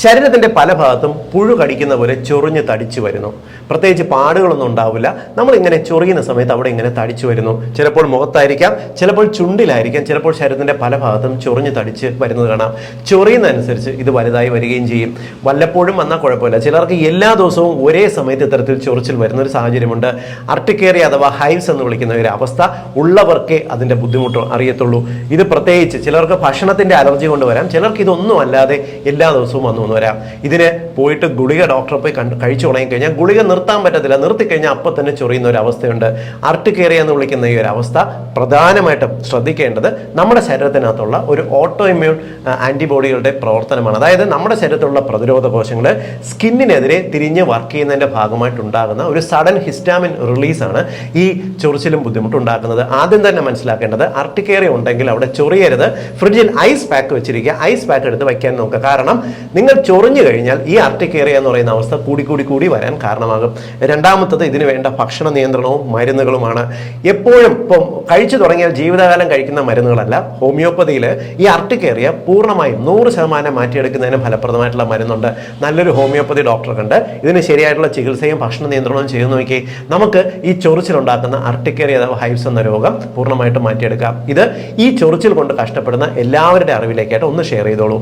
ശരീരത്തിൻ്റെ പല ഭാഗത്തും പുഴു കടിക്കുന്ന പോലെ ചൊറിഞ്ഞ് തടിച്ചു വരുന്നു. പ്രത്യേകിച്ച് പാടുകളൊന്നും ഉണ്ടാവില്ല. നമ്മളിങ്ങനെ ചൊറിയുന്ന സമയത്ത് അവിടെ ഇങ്ങനെ തടിച്ചു വരുന്നു. ചിലപ്പോൾ മുഖത്തായിരിക്കാം, ചിലപ്പോൾ ചുണ്ടിലായിരിക്കാം, ചിലപ്പോൾ ശരീരത്തിൻ്റെ പല ഭാഗത്തും ചൊറിഞ്ഞ് തടിച്ച് വരുന്നത് കാണാം. ചൊറിയുന്നതനുസരിച്ച് ഇത് വലുതായി വരികയും ചെയ്യും. വല്ലപ്പോഴും വന്നാൽ കുഴപ്പമില്ല. ചിലർക്ക് എല്ലാ ദിവസവും ഒരേ സമയത്ത് ഇത്തരത്തിൽ ചൊറിച്ചിൽ വരുന്ന ഒരു സാഹചര്യമുണ്ട്. അർട്ടിക്കേറിയ അഥവാ ഹൈവ്സ് എന്ന് വിളിക്കുന്ന ഒരു അവസ്ഥ ഉള്ളവർക്കേ അതിൻ്റെ ബുദ്ധിമുട്ട് അറിയത്തുള്ളൂ. ഇത് പ്രത്യേകിച്ച് ചിലർക്ക് ഭക്ഷണത്തിൻ്റെ അലർജി കൊണ്ട് വരാം, ചിലർക്ക് ഇതൊന്നും അല്ലാതെ എല്ലാ ദിവസവും വന്നു വരാം. ഇതിന് പോയിട്ട് ഗുളിക ഡോക്ടറെ പോയി കഴിച്ചു തുടങ്ങി കഴിഞ്ഞാൽ ഗുളിക നിർത്താൻ പറ്റത്തില്ല. നിർത്തിക്കഴിഞ്ഞാൽ അപ്പം തന്നെ ചൊറിയുന്ന ഒരു അവസ്ഥയുണ്ട്. അർട്ടിക്കേറിയ എന്ന് വിളിക്കുന്ന ഈ ഒരു അവസ്ഥ പ്രധാനമായിട്ടും ശ്രദ്ധിക്കേണ്ടത് നമ്മുടെ ശരീരത്തിനകത്തുള്ള ഒരു ഓട്ടോ ഇമ്മ്യൂൺ ആൻറ്റിബോഡികളുടെ പ്രവർത്തനമാണ്. അതായത് നമ്മുടെ ശരീരത്തിലുള്ള പ്രതിരോധ കോശങ്ങൾ സ്കിന്നിനെതിരെ തിരിഞ്ഞ് വർക്ക് ചെയ്യുന്നതിൻ്റെ ഭാഗമായിട്ടുണ്ടാകുന്ന ഒരു സഡൻ ഹിസ്റ്റാമിൻ റിലീസാണ് ഈ ചൊറിച്ചിലും ബുദ്ധിമുട്ടുണ്ടാക്കുന്നത്. ആദ്യം തന്നെ മനസ്സിലാക്കേണ്ടത് അർട്ടിക്കേറിയ ഉണ്ടെങ്കിൽ അവിടെ ചൊറിയരുത്. ഫ്രിഡ്ജിൽ ഐസ് പാക്ക് വെച്ചിരിക്കുക. ഐസ് പാക്ക് എടുത്ത് വയ്ക്കാൻ നോക്കുക. കാരണം നിങ്ങൾ ചൊറിഞ്ഞു കഴിഞ്ഞാൽ ഈ അർട്ടിക്കേറിയ എന്ന് പറയുന്ന അവസ്ഥ കൂടി വരാൻ കാരണമാകും. രണ്ടാമത്തത് ഇതിന് വേണ്ട ഭക്ഷണ നിയന്ത്രണവും മരുന്നുകളുമാണ്. എപ്പോഴും ഇപ്പം കഴിച്ചു തുടങ്ങിയാൽ ജീവിതകാലം കഴിക്കുന്ന മരുന്നുകളല്ല. ഹോമിയോപ്പതിയിൽ ഈ അർട്ടിക്കേറിയ പൂർണ്ണമായും 100% മാറ്റിയെടുക്കുന്നതിന് ഫലപ്രദമായിട്ടുള്ള മരുന്നുണ്ട്. നല്ലൊരു ഹോമിയോപ്പതി ഡോക്ടറെ കണ്ട് ഇതിന് ശരിയായിട്ടുള്ള ചികിത്സയും ഭക്ഷണ നിയന്ത്രണവും ചെയ്തു നോക്കി നമുക്ക് ഈ ചൊറിച്ചിലുണ്ടാക്കുന്ന അർട്ടിക്കേറിയ അഥവാ ഹൈവ്സ് എന്ന രോഗം പൂർണ്ണമായിട്ടും മാറ്റിയെടുക്കാം. ഇത് ഈ ചൊറിച്ചിൽ കൊണ്ട് കഷ്ടപ്പെടുന്ന എല്ലാവരുടെ അറിവിലേക്കായിട്ട് ഒന്ന് ഷെയർ ചെയ്തോളൂ.